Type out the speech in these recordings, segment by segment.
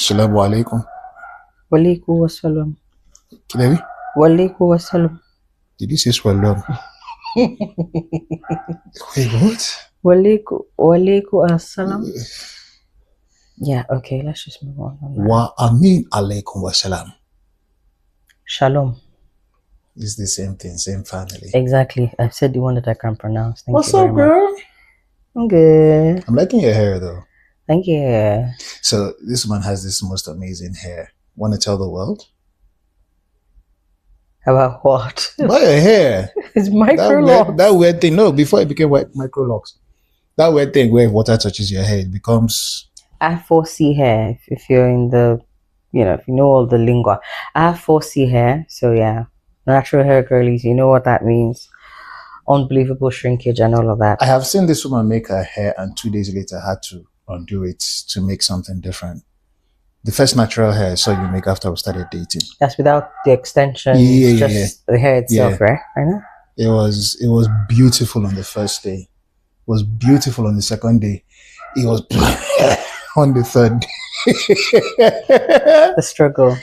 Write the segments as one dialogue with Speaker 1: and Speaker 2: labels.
Speaker 1: Assalamu alaikum.
Speaker 2: Walaikum wassalam.
Speaker 1: Kilevi?
Speaker 2: Walaikum wassalam.
Speaker 1: Did you say swallow? Wait, what?
Speaker 2: Walaikum assalam. Yeah, okay, let's just move on.
Speaker 1: Wa amin alaikum wa salam.
Speaker 2: Shalom.
Speaker 1: It's the same thing, same family.
Speaker 2: Exactly. I said the one that I can pronounce. Thank
Speaker 1: What's
Speaker 2: you
Speaker 1: up,
Speaker 2: very
Speaker 1: girl?
Speaker 2: much. I'm good.
Speaker 1: I'm liking your hair, though.
Speaker 2: Thank you.
Speaker 1: So this one has this most amazing hair. Want to tell the world?
Speaker 2: About what?
Speaker 1: About your hair.
Speaker 2: It's micro locks.
Speaker 1: That weird thing. No, before it became micro locks. That weird thing where if water touches your hair, it becomes...
Speaker 2: I have 4C hair. If you're in the, if you know all the lingo. I have 4C hair. So yeah, natural hair girlies, you know what that means. Unbelievable shrinkage and all of that.
Speaker 1: I have seen this woman make her hair and 2 days later had to undo it to make something different. The first natural hair I saw you make after we started dating.
Speaker 2: That's without the extension, just the hair itself, right? I know.
Speaker 1: It was beautiful on the first day. It was beautiful on the second day. It was on the third day.
Speaker 2: The struggle,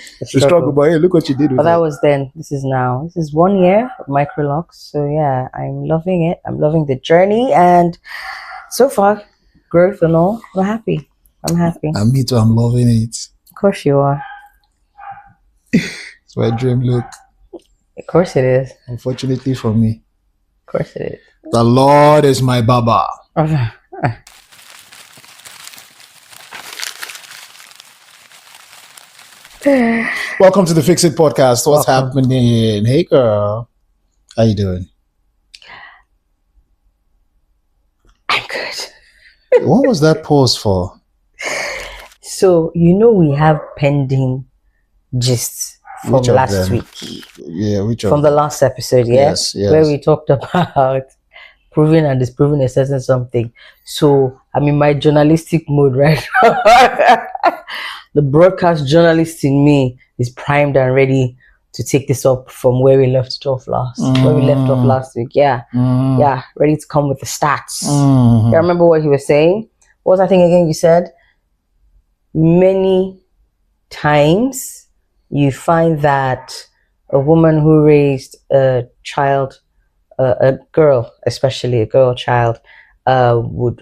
Speaker 1: but hey, look what you did with
Speaker 2: it. But that was then. This is now. This is 1 year of micro locks. So yeah, I'm loving it. I'm loving the journey, and so far, growth and all. I'm happy.
Speaker 1: And me too. I'm loving it.
Speaker 2: Of course you are.
Speaker 1: It's my dream look.
Speaker 2: Of course it is.
Speaker 1: Unfortunately for me.
Speaker 2: Of course it is.
Speaker 1: The Lord is my Baba. Welcome to the Fix It Podcast. What's happening? Hey girl. How you doing?
Speaker 2: I'm good.
Speaker 1: What was that pause for?
Speaker 2: So, we have pending gists from last week.
Speaker 1: Yeah,
Speaker 2: from the last episode, yeah?
Speaker 1: Yes.
Speaker 2: Where we talked about proving and disproving a certain something. So, I'm in my journalistic mode right now. The broadcast journalist in me is primed and ready to take this up from where we left it off last. Where we left off last week, yeah. Yeah, ready to come with the stats. I remember what he was saying. What was that thing again you said? Many times you find that a woman who raised a child, a girl, especially a girl child, that's what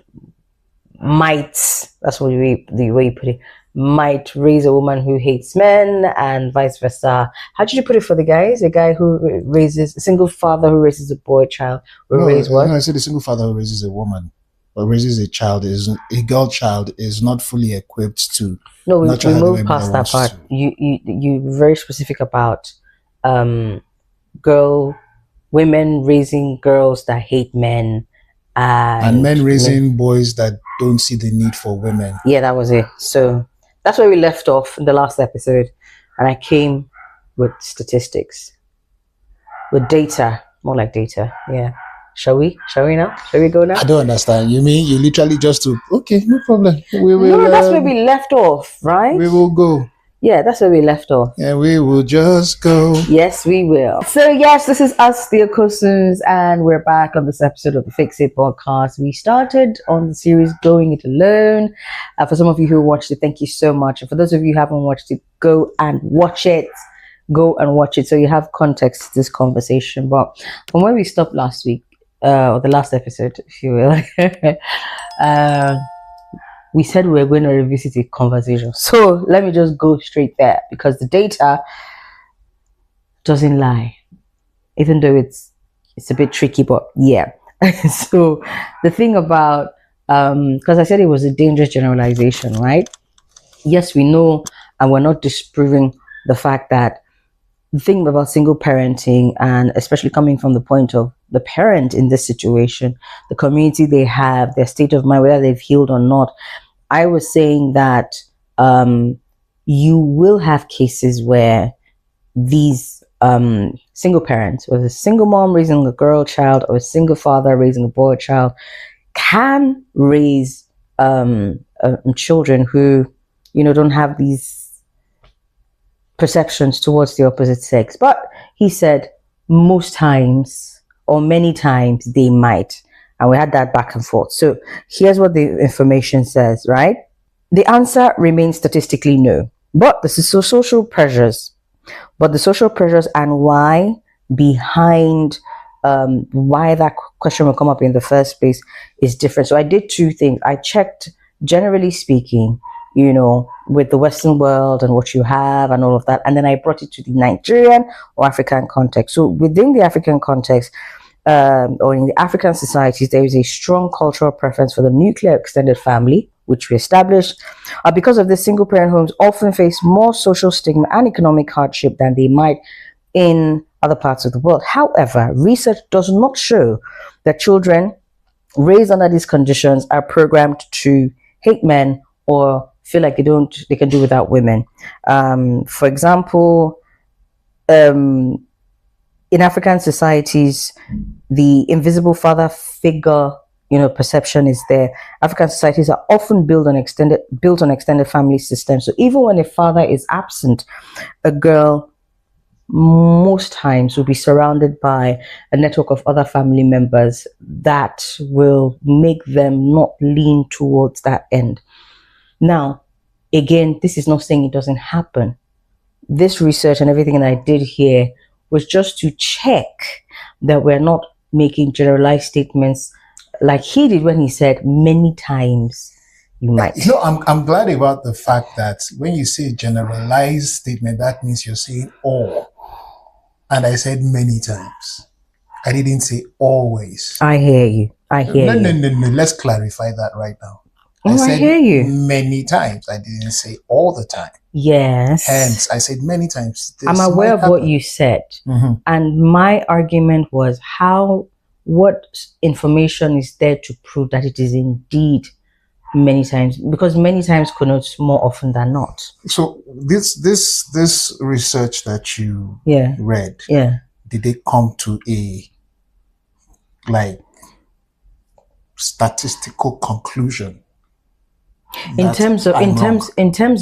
Speaker 2: the way you put it, might raise a woman who hates men and vice versa. How did you put it for the guys? A guy who raises, a single father who raises a boy child will raise what?
Speaker 1: No, I said a single father who raises a woman or raises a girl child is not fully equipped to.
Speaker 2: No, we moved past that part. You were very specific about women raising girls that hate men.
Speaker 1: And men raising boys that don't see the need for women.
Speaker 2: Yeah, that was it. So that's where we left off in the last episode. And I came with statistics. With data. More like data. Yeah. Shall we now? Shall we go now?
Speaker 1: I don't understand. You mean you literally okay, no problem. We will.
Speaker 2: No, that's where we left off, right?
Speaker 1: We will go.
Speaker 2: Yeah, that's where we left off.
Speaker 1: And we will just go.
Speaker 2: Yes, we will. So yes, this is us, the Okosuns, and we're back on this episode of the Fix It Podcast. We started on the series Going It Alone. For some of you who watched it, thank you so much. And for those of you who haven't watched it, go and watch it. Go and watch it so you have context to this conversation. But from where we stopped last week, or the last episode, if you will, we said we were going to revisit a conversation. So let me just go straight there because the data doesn't lie, even though it's a bit tricky, but yeah. So the thing about, because I said it was a dangerous generalization, right? Yes, we know, and we're not disproving the fact that the thing about single parenting, and especially coming from the point of the parent in this situation, the community they have, their state of mind, whether they've healed or not. I was saying that you will have cases where these single parents, whether a single mom raising a girl child or a single father raising a boy child, can raise children who, don't have these perceptions towards the opposite sex. But he said most times or many times they might. And we had that back and forth. So here's what the information says, right? The answer remains statistically no. But this is social pressures. But the social pressures and why behind why that question will come up in the first place is different. So I did two things. I checked, generally speaking, with the Western world and what you have and all of that. And then I brought it to the Nigerian or African context. So within the African context, or in the African societies, there is a strong cultural preference for the nuclear extended family, which we established. Because of this, single parent homes often face more social stigma and economic hardship than they might in other parts of the world. However, research does not show that children raised under these conditions are programmed to hate men or feel like they can do without women. For example, in African societies, the invisible father figure, perception is there. African societies are often built on extended family systems. So even when a father is absent, a girl most times will be surrounded by a network of other family members that will make them not lean towards that end. Now, again, this is not saying it doesn't happen. This research and everything that I did here was just to check that we're not making generalized statements like he did when he said many times you might.
Speaker 1: I'm glad about the fact that when you say generalized statement, that means you're saying all. And I said many times. I didn't say always.
Speaker 2: I hear you.
Speaker 1: No. Let's clarify that right now.
Speaker 2: I said hear you.
Speaker 1: Many times. I didn't say all the time.
Speaker 2: Yes.
Speaker 1: Hence, I said many times.
Speaker 2: I'm aware of what you said.
Speaker 1: Mm-hmm.
Speaker 2: And my argument was what information is there to prove that it is indeed many times? Because many times connotes more often than not.
Speaker 1: So this research that you read, did they come to a statistical conclusion?
Speaker 2: In terms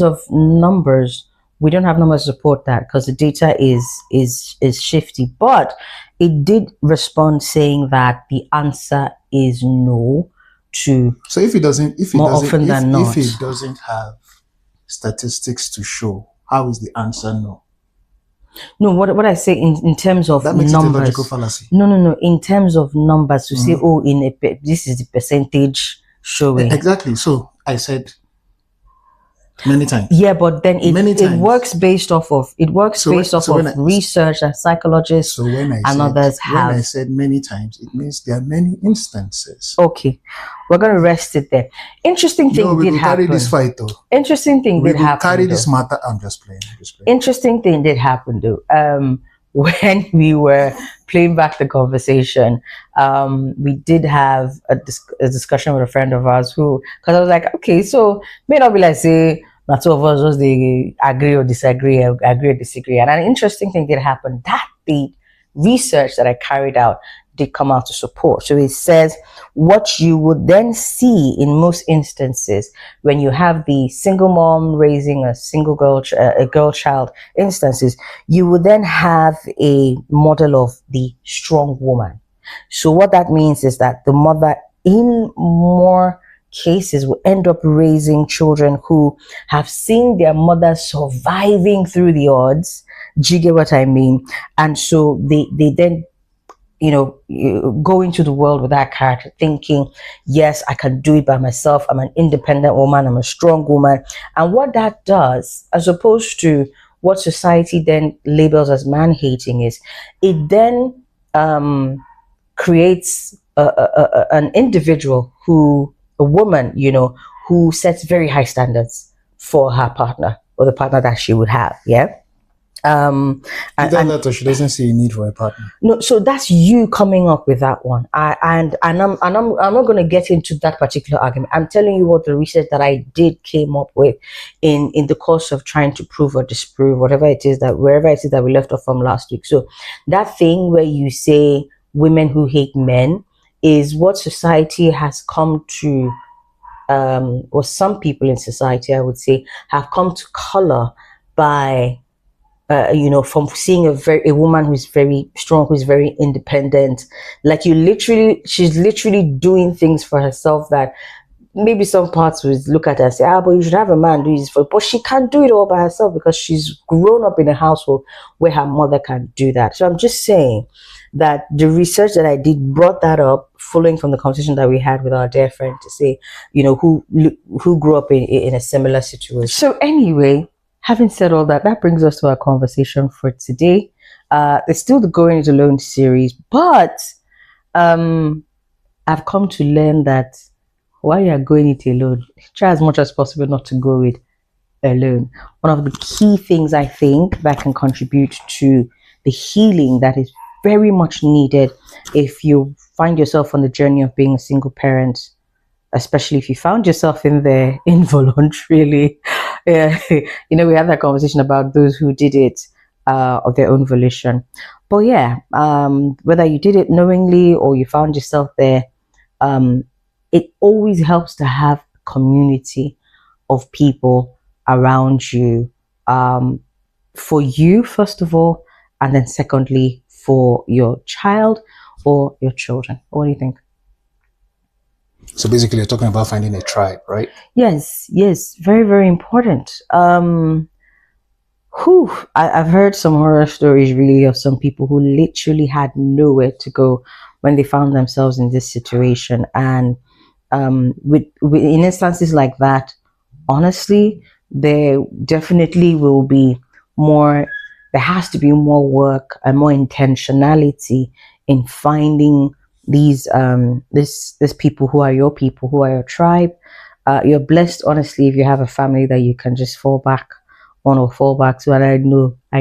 Speaker 2: of numbers, we don't have numbers to support that because the data is shifty. But it did respond saying that the answer is no. So
Speaker 1: if it doesn't have statistics to show, how is the answer no?
Speaker 2: No, what I say in terms of
Speaker 1: that makes
Speaker 2: numbers,
Speaker 1: it a logical fallacy.
Speaker 2: No. In terms of numbers, to say this is the percentage showing.
Speaker 1: Exactly. So I said many times.
Speaker 2: Yeah, but then it works based off of research that psychologists and others have.
Speaker 1: When I said many times, it means there are many instances.
Speaker 2: Okay, we're going to rest it there. Interesting thing did happen.
Speaker 1: Carry this fight though.
Speaker 2: Interesting thing did happen.
Speaker 1: Carry this matter. I'm just playing.
Speaker 2: Interesting thing did happen though. When we were playing back the conversation, we did have a discussion with a friend of ours because I was like, okay, so may not be like say not two of us just they agree or disagree, and an interesting thing did happen that the research that I carried out did come out to support. So it says what you would then see in most instances when you have the single mom raising a single girl child instances, you would then have a model of the strong woman. So what that means is that the mother in more cases will end up raising children who have seen their mother surviving through the odds. Do you get what I mean? And so they then go into the world with that character thinking, yes, I can do it by myself. I'm an independent woman. I'm a strong woman. And what that does, as opposed to what society then labels as man-hating, is it then creates an individual a woman, who sets very high standards for her partner or the partner that she would have. Yeah.
Speaker 1: And she doesn't see a need for a partner.
Speaker 2: No, so that's you coming up with that one. I'm not going to get into that particular argument. I'm telling you what the research that I did came up with in the course of trying to prove or disprove wherever it is that we left off from last week. So that thing where you say women who hate men is what society has come to, or some people in society, I would say, have come to color by. From seeing a woman who's very strong, who's very independent, like she's literally doing things for herself that maybe some parts would look at her and say, but you should have a man do this for you. But she can't do it all by herself because she's grown up in a household where her mother can do that. So I'm just saying that the research that I did brought that up, following from the conversation that we had with our dear friend to say, who grew up in a similar situation. So anyway, having said all that, that brings us to our conversation for today. It's still the Going It Alone series, but I've come to learn that while you are going it alone, try as much as possible not to go it alone. One of the key things I think that can contribute to the healing that is very much needed if you find yourself on the journey of being a single parent, especially if you found yourself in there involuntarily. We had that conversation about those who did it of their own volition. But yeah, whether you did it knowingly or you found yourself there, it always helps to have a community of people around you, for you, first of all, and then secondly, for your child or your children. What do you think?
Speaker 1: So basically, you're talking about finding a tribe, right?
Speaker 2: Yes, very, very important. I've heard some horror stories really of some people who literally had nowhere to go when they found themselves in this situation. And with in instances like that, honestly, there definitely will be more. There has to be more work and more intentionality in finding these people who are your people, who are your tribe. You're blessed, honestly, if you have a family that you can just fall back on or fall back to. And I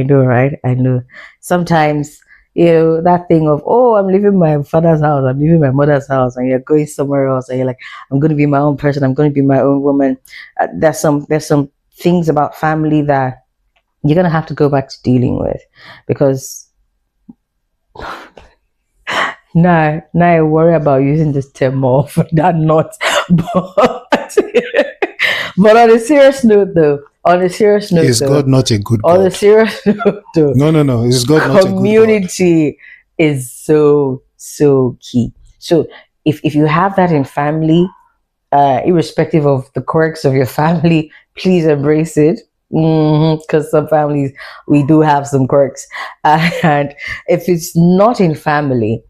Speaker 2: know, right? I know. Sometimes, that thing of, I'm leaving my father's house, I'm leaving my mother's house, and you're going somewhere else, and you're like, I'm going to be my own person, I'm going to be my own woman. There's some things about family that you're going to have to go back to dealing with, because now I worry about using this term more for that not. But on a serious note, though,
Speaker 1: is God not a good God?
Speaker 2: On a serious note, though,
Speaker 1: no, is God not a good God?
Speaker 2: Community is so key. So if you have that in family, irrespective of the quirks of your family, please embrace it. Because some families, we do have some quirks, and if it's not in family,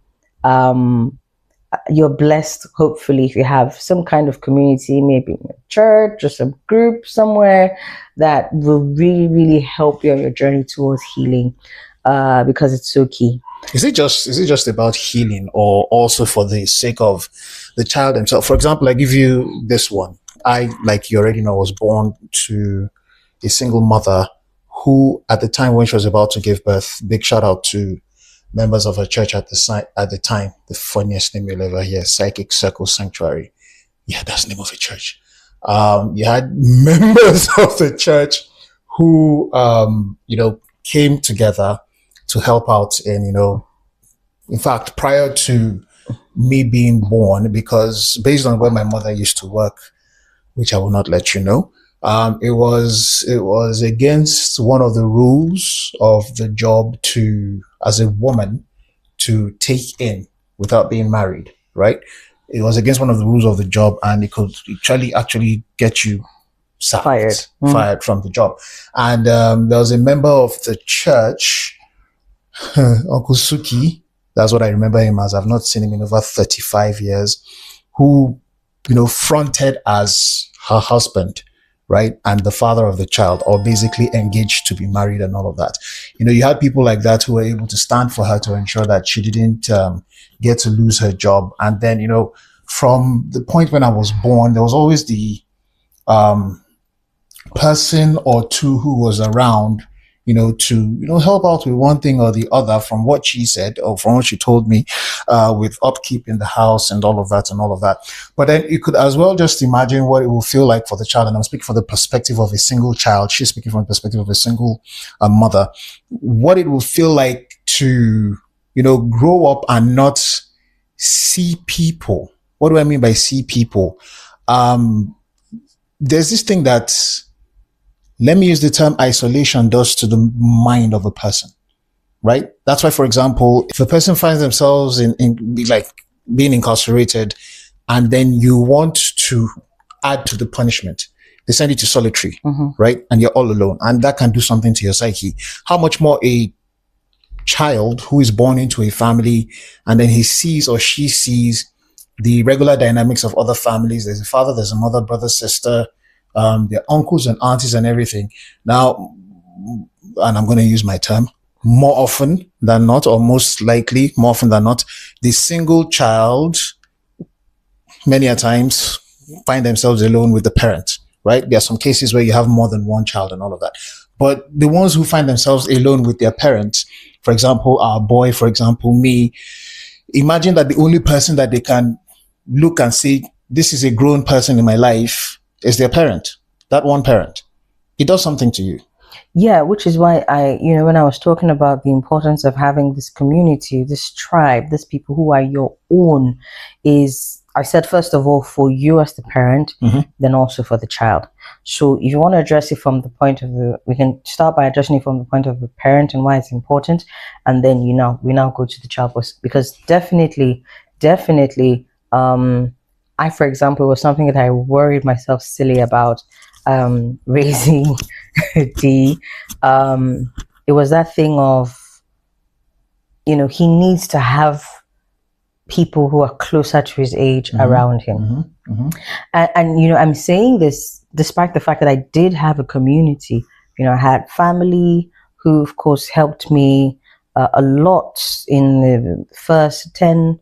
Speaker 2: you're blessed, hopefully, if you have some kind of community, maybe in a church or some group somewhere that will really, really help you on your journey towards healing, because it's so key.
Speaker 1: Is it just about healing, or also for the sake of the child himself? For example, I give you this one. I, like you already know, was born to a single mother who, at the time when she was about to give birth, big shout out to members of her church at the time, the funniest name you'll ever hear, Psychic Circle Sanctuary. Yeah, that's the name of a church. You had members of the church who, came together to help out. And, in fact, prior to me being born, because based on where my mother used to work, which I will not let you know, it was against one of the rules of the job as a woman, to take in without being married, right? It was against one of the rules of the job, and it could actually get you fired from the job. And there was a member of the church, Uncle Suki, that's what I remember him as. I've not seen him in over 35 years, who, fronted as her husband, right? And the father of the child, or basically engaged to be married and all of that. You had people like that who were able to stand for her to ensure that she didn't get to lose her job. And then, from the point when I was born, there was always the person or two who was around, to, help out with one thing or the other, from what she said or from what she told me, with upkeep in the house and all of that. But then you could as well just imagine what it will feel like for the child. And I'm speaking from the perspective of a single child. She's speaking from the perspective of a single mother. What it will feel like to, grow up and not see people. What do I mean by see people? There's this thing that, let me use the term isolation, does to the mind of a person, right? That's why, for example, if a person finds themselves in being incarcerated, and then you want to add to the punishment. They send you to solitary, right? And you're all alone. And that can do something to your psyche. How much more a child who is born into a family and then he sees or she sees the regular dynamics of other families. There's a father, there's a mother, brother, sister, their uncles and aunties and everything. Now, and I'm going to use my term, more often than not, or most likely, more often than not, the single child many a times find themselves alone with the parent, right? There are some cases where you have more than one child and all of that. But the ones who find themselves alone with their parents, for example, our boy, for example, me, imagine that the only person that they can look and say, this is a grown person in my life, is their parent, that one parent. It does something to you.
Speaker 2: Yeah, which is why when I was talking about the importance of having this community, this tribe, these people who are your own, I said, first of all, for you as the parent, then also for the child. So if you want to address it from the point of we can start by addressing it from the point of the parent and why it's important. And then, we now go to the child, because definitely, I, for example, was something that I worried myself silly about, raising D. It was that thing of, he needs to have people who are closer to his age around him. And I'm saying this despite the fact that I did have a community. I had family who, of course, helped me a lot in the first 10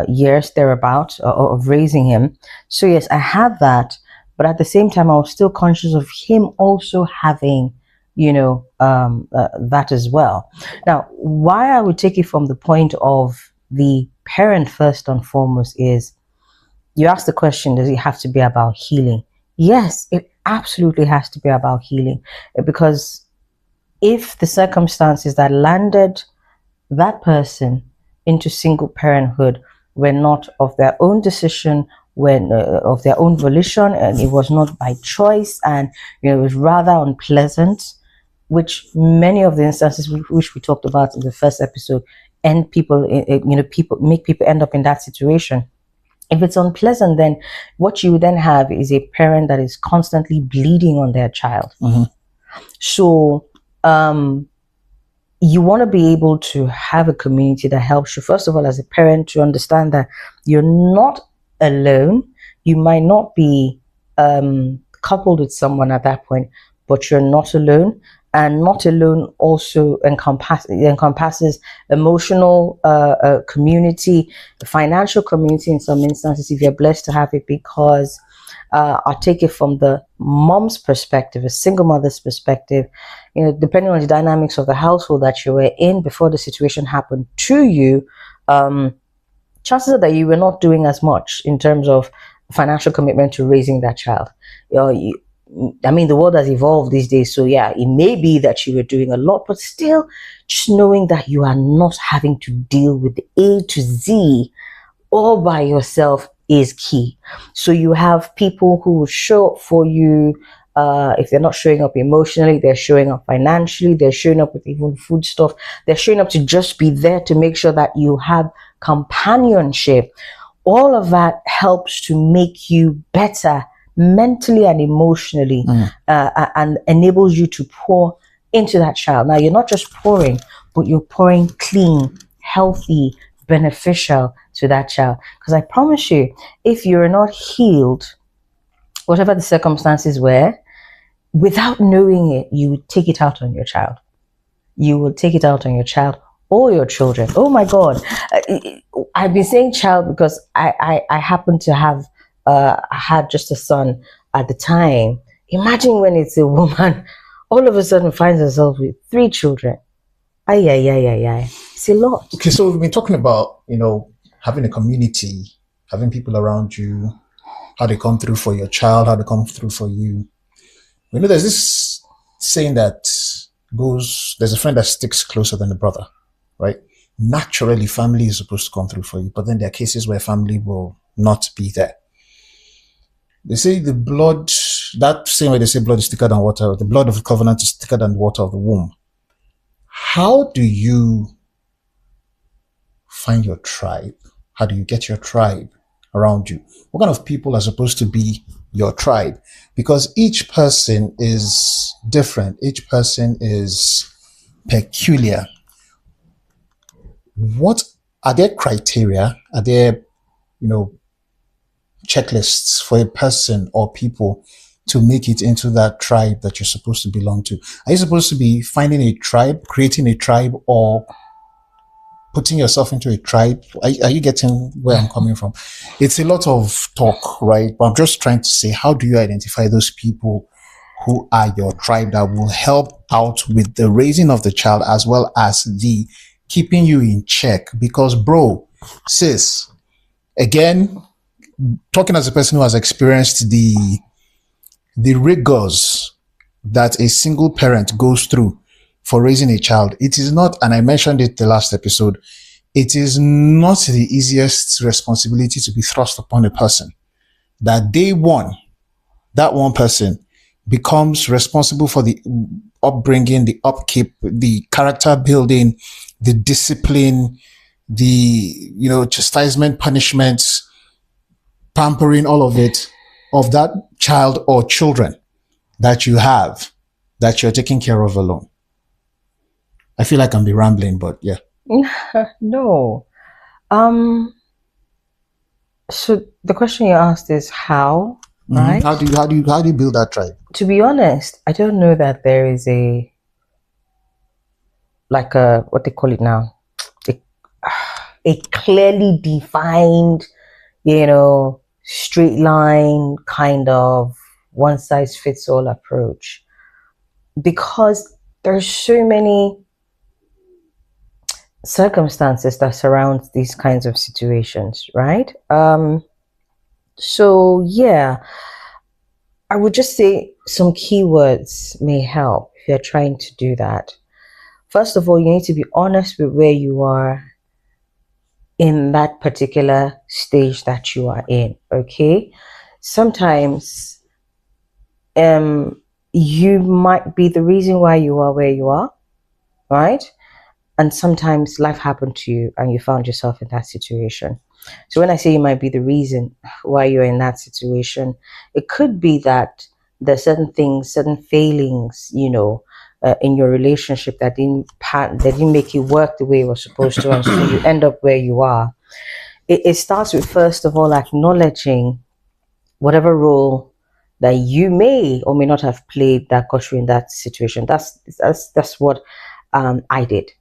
Speaker 2: years thereabout of raising him. So yes, I had that. But at the same time, I was still conscious of him also having, that as well. Now, why I would take it from the point of the parent first and foremost is, you asked the question, does it have to be about healing? Yes, it absolutely has to be about healing. Because if the circumstances that landed that person into single parenthood were not of their own decision, of their own volition, and it was not by choice, and it was rather unpleasant, which many of the instances which we talked about in the first episode, and people make people end up in that situation. If it's unpleasant, then what you would then have is a parent that is constantly bleeding on their child. So you want to be able to have a community that helps you, first of all, as a parent, to understand that you're not alone. You might not be coupled with someone at that point, but you're not alone. And not alone also encompasses emotional community, financial community in some instances, if you're blessed to have it, because I'll take it from the mom's perspective, a single mother's perspective. Depending on the dynamics of the household that you were in before the situation happened to you, chances are that you were not doing as much in terms of financial commitment to raising that child. The world has evolved these days, so yeah, it may be that you were doing a lot, but still, just knowing that you are not having to deal with the A to Z all by yourself is key. So you have people who will show up for you. If they're not showing up emotionally, they're showing up financially, they're showing up with even food stuff, they're showing up to just be there to make sure that you have companionship. All of that helps to make you better mentally and emotionally, and enables you to pour into that child. Now, you're not just pouring, but you're pouring clean, healthy, beneficial to that child. Because I promise you, if you're not healed, whatever the circumstances were, without knowing it, you would take it out on your child. You will take it out on your child or your children. Oh my God. I've been saying child because I happen to have had just a son at the time. Imagine when it's a woman, all of a sudden finds herself with 3 children. It's a lot.
Speaker 1: Okay, so we've been talking about, having a community, having people around you, how they come through for your child, how they come through for you. There's this saying that goes, there's a friend that sticks closer than a brother, right? Naturally, family is supposed to come through for you, but then there are cases where family will not be there. They say the blood, that same way they say blood is thicker than water, the blood of the covenant is thicker than the water of the womb. How do you find your tribe? How do you get your tribe around you? What kind of people are supposed to be your tribe, because each person is different. Each person is peculiar. What are there criteria? Are there, checklists for a person or people to make it into that tribe that you're supposed to belong to? Are you supposed to be finding a tribe, creating a tribe, or putting yourself into a tribe? Are you getting where I'm coming from? It's a lot of talk, right? But I'm just trying to say, how do you identify those people who are your tribe that will help out with the raising of the child as well as the keeping you in check? Because, bro, sis, again, talking as a person who has experienced the rigors that a single parent goes through for raising a child, it is not, and I mentioned it the last episode, it is not the easiest responsibility to be thrust upon a person. That day one, that one person becomes responsible for the upbringing, the upkeep, the character building, the discipline, the, chastisement, punishments, pampering, all of it, of that child or children that you have, that you're taking care of alone. I feel like I'm be rambling, but yeah.
Speaker 2: No. So the question you asked is how, right?
Speaker 1: How do you build that tribe?
Speaker 2: To be honest, I don't know that there is what they call it now, a clearly defined, straight line kind of one size fits all approach, because there's so many circumstances that surround these kinds of situations, right? So yeah, I would just say some keywords may help if you're trying to do that. First of all, you need to be honest with where you are in that particular stage that you are in, okay? Sometimes you might be the reason why you are where you are, right? And sometimes life happened to you and you found yourself in that situation. So when I say you might be the reason why you're in that situation, it could be that there's certain things, certain failings, in your relationship that didn't make you work the way it was supposed to, and so you end up where you are. It starts with, first of all, acknowledging whatever role that you may or may not have played that got you in that situation. That's what I did.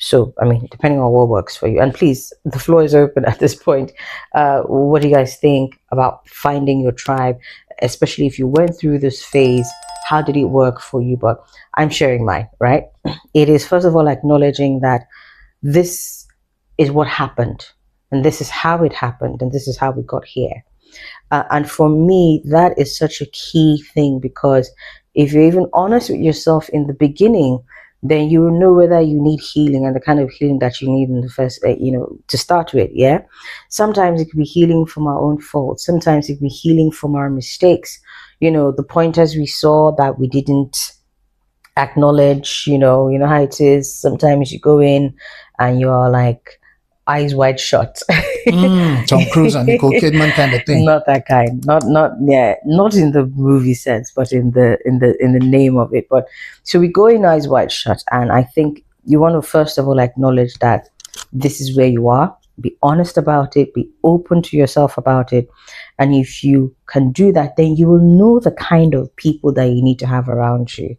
Speaker 2: So I mean, depending on what works for you. And please, the floor is open at this point. What do you guys think about finding your tribe, especially if you went through this phase? How did it work for you? But I'm sharing mine, right? It is, first of all, acknowledging that this is what happened, and this is how it happened, and this is how we got here. And for me, that is such a key thing, because if you're even honest with yourself in the beginning, then you will know whether you need healing and the kind of healing that you need in the first, to start with. Yeah. Sometimes it could be healing from our own faults. Sometimes it could be healing from our mistakes. The pointers we saw that we didn't acknowledge, you know how it is. Sometimes you go in and you're like eyes wide shut.
Speaker 1: Tom Cruise and Nicole Kidman kind of thing.
Speaker 2: Not that kind. Not in the movie sense, but in the name of it. But so we go in eyes wide shut, and I think you want to first of all acknowledge that this is where you are. Be honest about it. Be open to yourself about it. And if you can do that, then you will know the kind of people that you need to have around you.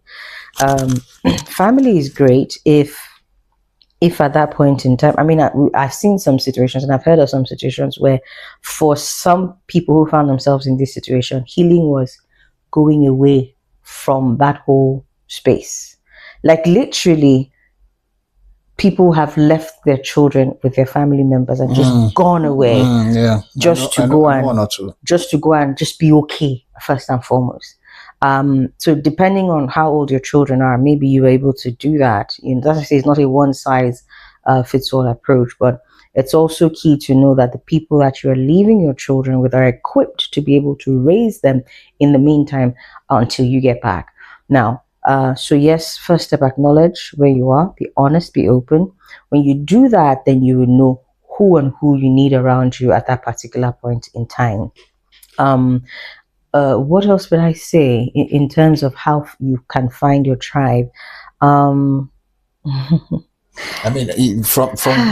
Speaker 2: Family is great if at that point in time, I mean, I've seen some situations and I've heard of some situations where for some people who found themselves in this situation, healing was going away from that whole space. Like literally, people have left their children with their family members and just gone away, just to go and just be okay first and foremost. So depending on how old your children are, maybe you're able to do that. That's why I say it's not a one size fits all approach, but it's also key to know that the people that you're leaving your children with are equipped to be able to raise them in the meantime until you get back. Now, so yes, first step, acknowledge where you are, be honest, be open. When you do that, then you will know who you need around you at that particular point in time. what else would I say in terms of how you can find your tribe?
Speaker 1: I mean, from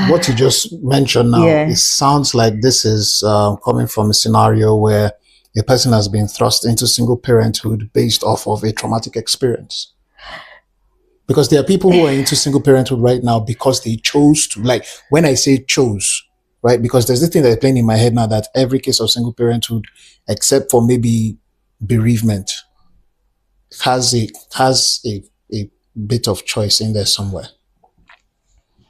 Speaker 1: what you just mentioned now,
Speaker 2: Yeah.
Speaker 1: it sounds like this is coming from a scenario where a person has been thrust into single parenthood based off of a traumatic experience. Because there are people who are into single parenthood right now because they chose to. Like, when I say chose, right? Because there's this thing that's playing in my head now that every case of single parenthood, except for maybe bereavement, has a bit of choice in there somewhere.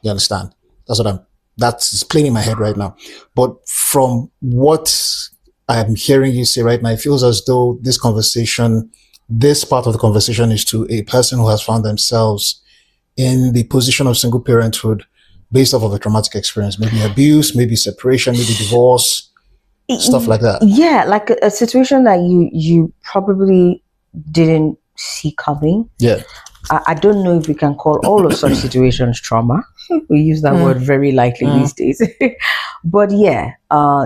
Speaker 1: You understand? That's playing in my head right now. But from what I'm hearing you say right now, it feels as though this part of the conversation is to a person who has found themselves in the position of single parenthood based off of a traumatic experience, maybe abuse, maybe separation, maybe divorce, stuff like that.
Speaker 2: Yeah, like a situation that you probably didn't see coming.
Speaker 1: Yeah.
Speaker 2: I don't know if we can call all of such situations trauma. We use that word very lightly these days. But yeah,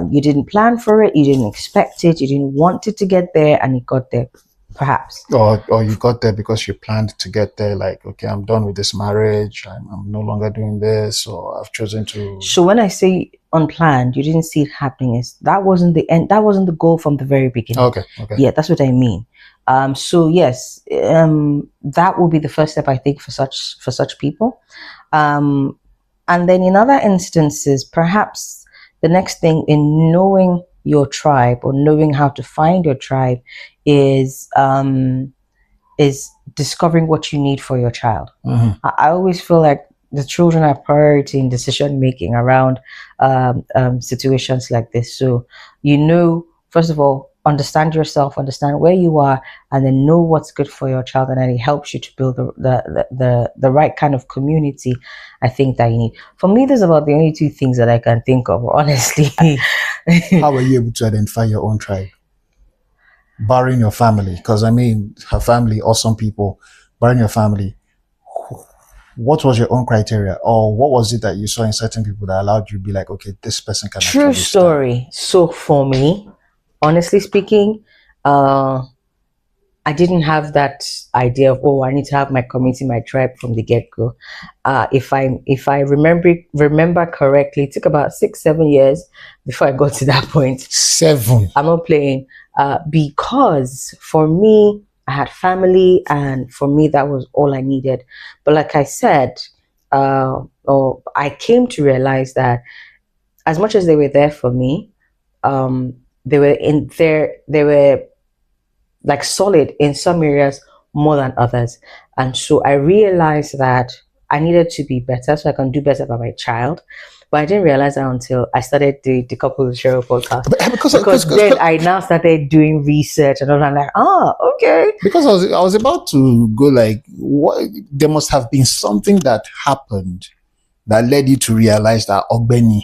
Speaker 2: you didn't plan for it, you didn't expect it, you didn't want it to get there, and it got there, perhaps.
Speaker 1: Or you got there because you planned to get there, like, okay, I'm done with this marriage, I'm no longer doing this, or I've chosen to...
Speaker 2: So when I say unplanned, you didn't see it happening, that wasn't the end, that wasn't the goal from the very beginning.
Speaker 1: Okay.
Speaker 2: Yeah, that's what I mean. So yes, that will be the first step, I think, for such people. And then in other instances, perhaps the next thing in knowing your tribe or knowing how to find your tribe is discovering what you need for your child. I always feel like the children are priority in decision making around situations like this. So, first of all, understand yourself, understand where you are, and then know what's good for your child, and then it helps you to build the right kind of community, I think, that you need. For me, there's about the only two things that I can think of, honestly.
Speaker 1: How were you able to identify your own tribe? Barring your family, because I mean, her family, awesome people, barring your family, what was your own criteria, or what was it that you saw in certain people that allowed you to be like, okay, this person can...
Speaker 2: True story. So for me, honestly speaking, I didn't have that idea of, I need to have my community, my tribe from the get-go. If I remember correctly, it took about 6-7 years before I got to that point.
Speaker 1: 7.
Speaker 2: I'm not playing. Because for me, I had family, and for me, that was all I needed. But like I said, I came to realize that as much as they were there for me, they were like solid in some areas more than others. And so I realized that I needed to be better so I can do better by my child. But I didn't realize that until I started the Couple with Cheryl podcast. Because then I now started doing research, and I'm like, okay.
Speaker 1: Because I was about to go like, what? There must have been something that happened that led you to realize that, Ogbeni,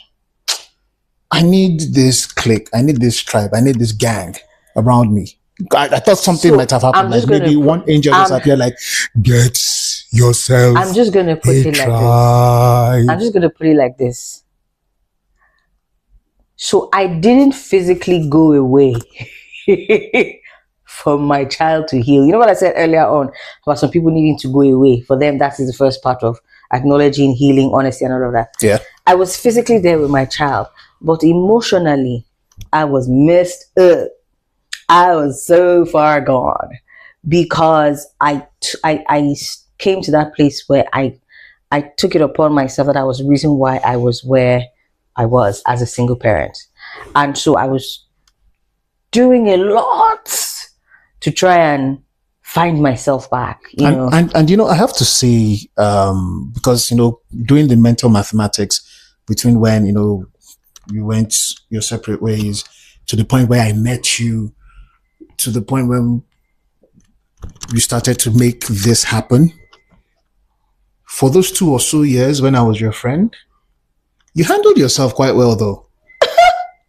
Speaker 1: I need this clique, I need this tribe, I need this gang around me. I thought something might have happened. Like maybe one angel just appeared, like, get yourself.
Speaker 2: I'm just gonna put it like this. I'm just gonna put it like this. So I didn't physically go away for my child to heal. You know what I said earlier on about some people needing to go away? For them, that is the first part of acknowledging, healing, honesty, and all of that. Yeah. I was physically there with my child, but emotionally, I was messed up. I was so far gone because I came to that place where I took it upon myself that I was the reason why I was where I was as a single parent. And so I was doing a lot to try and find myself back, you know.
Speaker 1: And you know, I have to say, because, you know, doing the mental mathematics between when, you know, you went your separate ways to the point where I met you, to the point when you started to make this happen. For those 2 or so years when I was your friend, you handled yourself quite well though.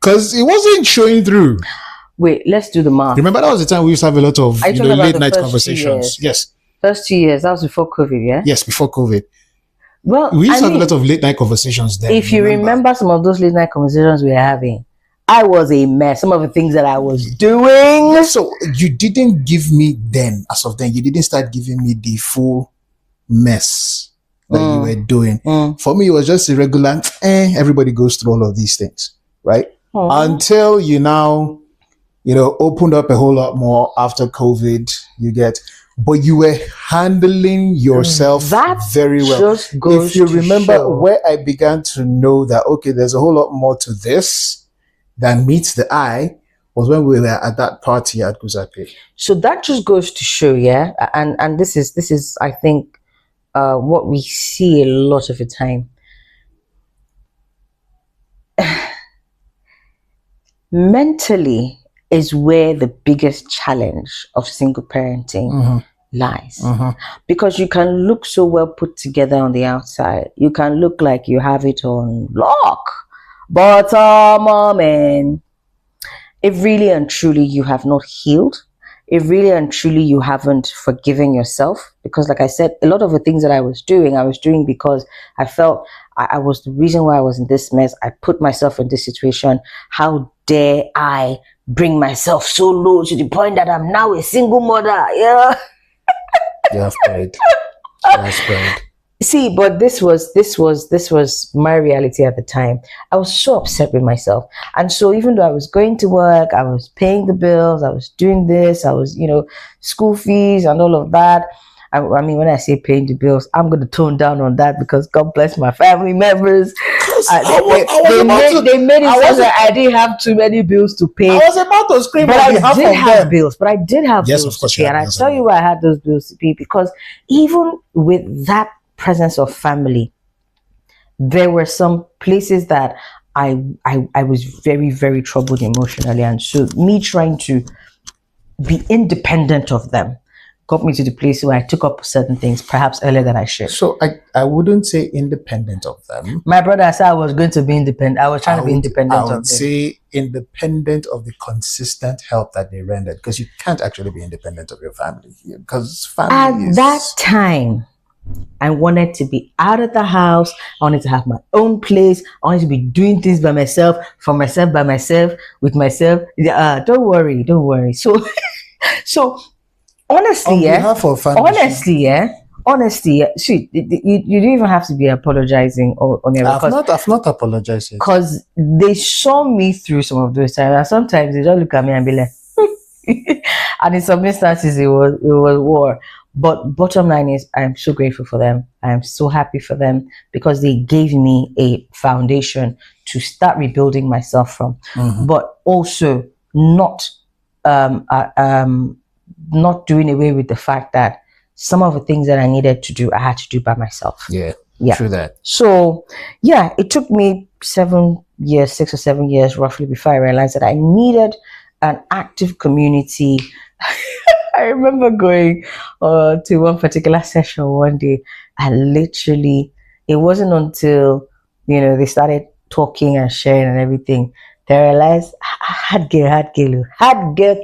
Speaker 1: Because it wasn't showing through.
Speaker 2: Wait, let's do the math.
Speaker 1: Remember that was the time we used to have a lot of late night conversations. Yes.
Speaker 2: First 2 years, that was before COVID, yeah?
Speaker 1: Yes, before COVID.
Speaker 2: Well,
Speaker 1: we used to have a lot of late night conversations then.
Speaker 2: If you remember some of those late night conversations we were having, I was a mess. Some of the things that I was doing.
Speaker 1: So you didn't give me then, as of then, you didn't start giving me the full mess that you were doing. For me, it was just irregular. Everybody goes through all of these things, right? Until you now, opened up a whole lot more after COVID. But you were handling yourself very well.
Speaker 2: Just goes
Speaker 1: if you
Speaker 2: to
Speaker 1: remember
Speaker 2: show.
Speaker 1: where I began to know that, okay, there's a whole lot more to this than meets the eye, was when we were at that party at Guzape.
Speaker 2: So that just goes to show, and this is I think what we see a lot of the time. Mentally is where the biggest challenge of single parenting lies. Because you can look so well put together on the outside. You can look like you have it on lock. But man, if really and truly you have not healed, if really and truly you haven't forgiven yourself, because like I said, a lot of the things that I was doing because I felt I was the reason why I was in this mess. I put myself in this situation. How dare I bring myself so low to the point that I'm now a single mother? Yeah.
Speaker 1: You have pride. You have pride.
Speaker 2: See, but this was my reality at the time. I was so upset with myself. And so even though I was going to work, I was paying the bills, I was doing this, I was, school fees and all of that. I mean, when I say paying the bills, I'm going to tone down on that because God bless my family members. They made it so that I didn't have too many bills to pay.
Speaker 1: I was about to scream
Speaker 2: but
Speaker 1: on
Speaker 2: I
Speaker 1: behalf
Speaker 2: did
Speaker 1: of
Speaker 2: have
Speaker 1: them.
Speaker 2: bills. But I did have
Speaker 1: Yes,
Speaker 2: bills
Speaker 1: of course
Speaker 2: to pay. And I tell you why I had those bills to pay, because even with that presence of family, there were some places that I was very, very troubled emotionally. And so me trying to be independent of them got me to the place where I took up certain things perhaps earlier than I should.
Speaker 1: So I wouldn't say independent of them.
Speaker 2: My brother said I was going to be independent. I was trying to be independent of them.
Speaker 1: I would say independent of the consistent help that they rendered, because you can't actually be independent of your family here, because family
Speaker 2: At that time, I wanted to be out of the house. I wanted to have my own place. I wanted to be doing things by myself, for myself, by myself, with myself. Don't worry. So honestly, see, you don't even have to be apologizing on your
Speaker 1: I've not apologized yet.
Speaker 2: Because they saw me through some of those times, and sometimes they just look at me and be like, and in some instances it was war. But bottom line is, I'm so grateful for them. I am so happy for them, because they gave me a foundation to start rebuilding myself from. But also not doing away with the fact that some of the things that I needed to do, I had to do by myself.
Speaker 1: Yeah. True that.
Speaker 2: So yeah, it took me 6 or 7 years roughly before I realized that I needed an active community. I remember going to one particular session one day, and literally, it wasn't until they started talking and sharing and everything, they realized hard girl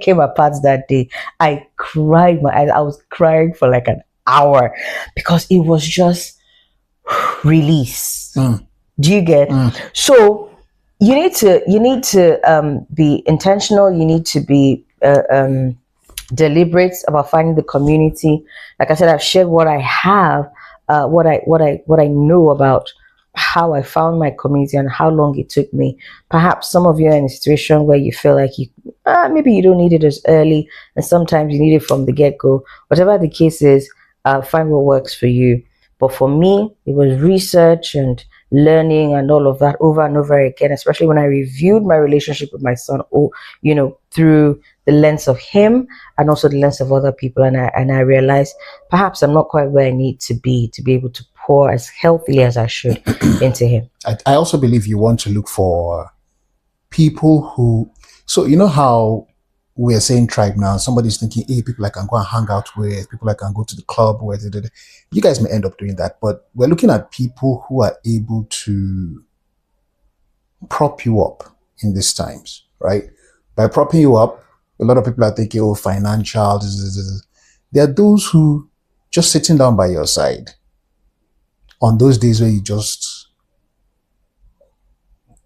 Speaker 2: came apart that day. I cried my eyes. I was crying for like an hour because it was just release. Do you get? So you need to be intentional. You need to be deliberate about finding the community. Like I said, I've shared what I have, what I know about how I found my community and how long it took me. Perhaps some of you are in a situation where you feel like maybe you don't need it as early, and sometimes you need it from the get-go. Whatever the case is, find what works for you. But for me, it was research and learning and all of that over and over again, especially when I reviewed my relationship with my son, through the lens of him and also the lens of other people. And I realized perhaps I'm not quite where I need to be able to pour as healthily as I should into him.
Speaker 1: I also believe you want to look for people who, so you know how we're saying tribe now, somebody's thinking, hey, people I can go and hang out with, people I can go to the club with. You guys may end up doing that, but we're looking at people who are able to prop you up in these times, right? By propping you up, a lot of people are thinking, oh, financial. There are those who just sitting down by your side on those days where you just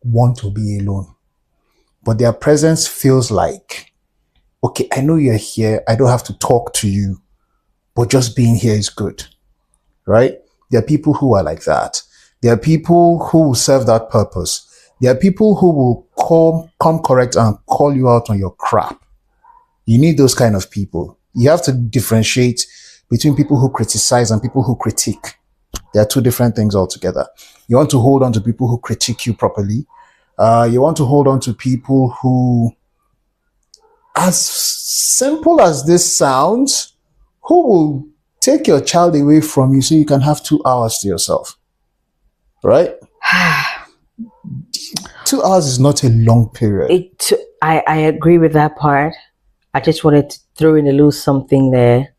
Speaker 1: want to be alone. but their presence feels like, okay, I know you're here. I don't have to talk to you, but just being here is good, right? There are people who are like that. There are people who will serve that purpose. There are people who will come correct and call you out on your crap. You need those kind of people. You have to differentiate between people who criticize and people who critique. They are two different things altogether. You want to hold on to people who critique you properly. You want to hold on to people who, as simple as this sounds, who will take your child away from you so you can have 2 hours to yourself. Right? 2 hours is not a long period.
Speaker 2: I agree with that part. I just wanted to throw in a little something there.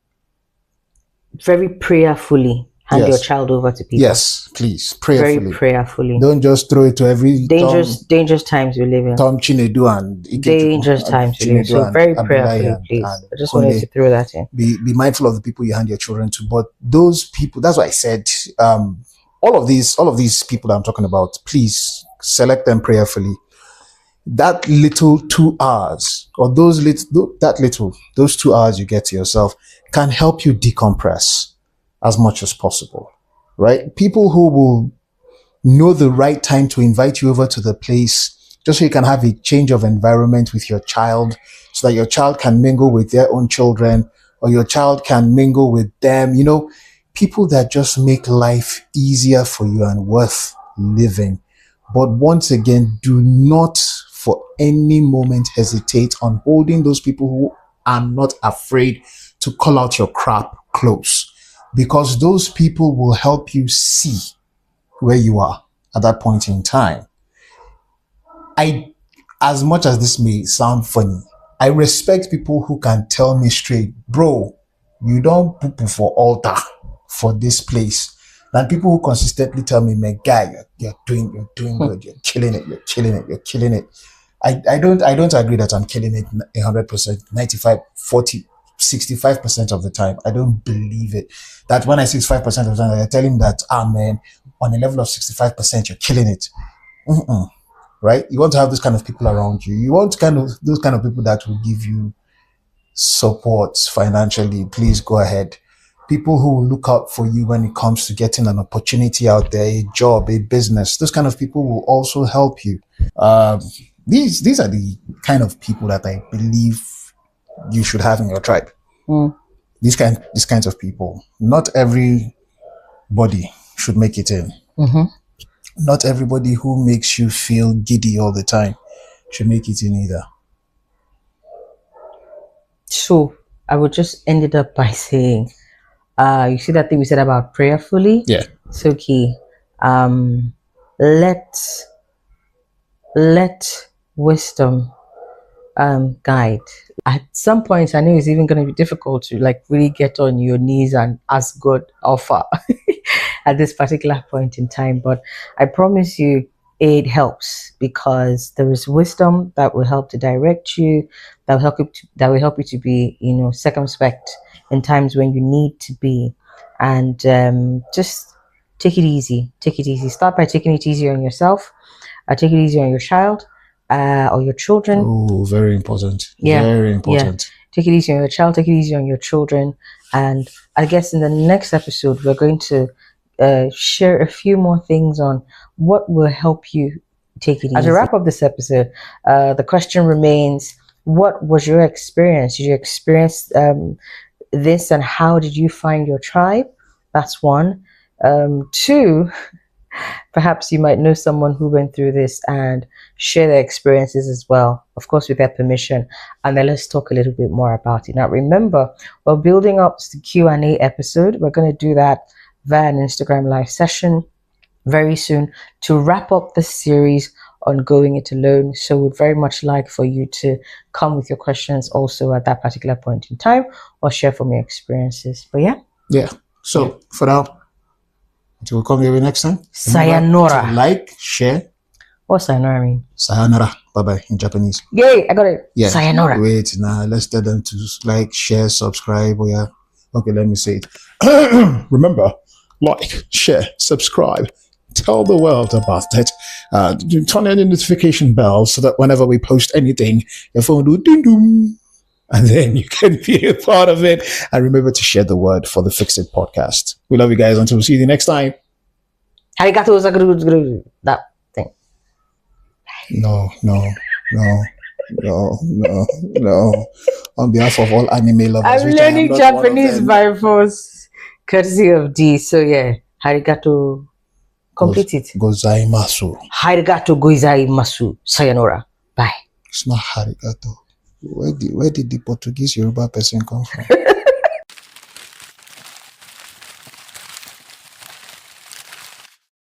Speaker 2: Very prayerfully hand your child over to people.
Speaker 1: Yes, please. Prayerfully.
Speaker 2: Very prayerfully.
Speaker 1: Don't just throw it to every
Speaker 2: dangerous times we live in.
Speaker 1: Tom Chinedu and
Speaker 2: dangerous times we live in. So very prayerfully, please. I just wanted to throw that in.
Speaker 1: Be mindful of the people you hand your children to. But those people, that's why I said, all of these people that I'm talking about, please select them prayerfully. That little 2 hours, or those 2 hours you get to yourself can help you decompress as much as possible, right? People who will know the right time to invite you over to the place just so you can have a change of environment with your child, so that your child can mingle with their own children, or your child can mingle with them. You know, people that just make life easier for you and worth living. But once again, do not for any moment hesitate on holding those people who are not afraid to call out your crap close, because those people will help you see where you are at that point in time. As much as this may sound funny, I respect people who can tell me straight, bro, you don't poo-poo for altar for this place. Than people who consistently tell me, man, guy, you're doing good, you're killing it. I don't agree that I'm killing it 100%, 95, 40, 65% of the time. I don't believe it. That when I say 65% of the time, I tell him that, man, on a level of 65%, you're killing it. Right? You want to have those kind of people around you. You want those kind of people that will give you support financially. Please go ahead. People who will look out for you when it comes to getting an opportunity out there, a job, a business. Those kind of people will also help you. These are the kind of people that I believe you should have in your tribe. These kinds of people. Not everybody should make it in. Not everybody who makes you feel giddy all the time should make it in either. So I would just end it up by saying, you see that thing we said about prayerfully? Yeah.
Speaker 2: It's okay. Let wisdom guide. At some point, I know it's even going to be difficult to really get on your knees and ask God offer at this particular point in time. But I promise you, it helps, because there is wisdom that will help to direct you, that will help you to be, circumspect in times when you need to be, and just take it easy. Start by taking it easy on yourself. Take it easy on your child or your children.
Speaker 1: Oh, very important. Very important.
Speaker 2: Yeah. Take it easy on your child, take it easy on your children. And I guess in the next episode, we're going to share a few more things on what will help you take it easy. As a wrap up this episode, the question remains, what was your experience? Did you experience this, and how did you find your tribe? That's one. Two, perhaps you might know someone who went through this and share their experiences as well, of course with their permission, and then let's talk a little bit more about it. Now remember, we're building up to the Q&A episode. We're going to do that via an Instagram live session very soon to wrap up the series on going it alone. So we'd very much like for you to come with your questions also at that particular point in time, or share from your experiences. But
Speaker 1: so for now, until we come here next time,
Speaker 2: sayonara.
Speaker 1: Like, share.
Speaker 2: What's sayonara mean?
Speaker 1: Sayonara. Bye-bye in Japanese.
Speaker 2: Yay, I got it. Yeah. Sayonara.
Speaker 1: Wait, now let's tell them to like, share, subscribe. Okay, let me say it. Remember, like, share, subscribe, tell the world about it. Turn on the notification bell so that whenever we post anything, your phone will ding dong. And then you can be a part of it. And remember to share the word for the Fix It podcast. We love you guys. Until we see you next time.
Speaker 2: Arigato, that thing.
Speaker 1: No. On behalf of all anime lovers,
Speaker 2: I'm learning Japanese by force, courtesy of D. So yeah, arigato. Complete it.
Speaker 1: Gozaimasu.
Speaker 2: Arigato gozaimasu. Sayonara. Bye.
Speaker 1: It's not arigato. Where did the Portuguese Yoruba person come from?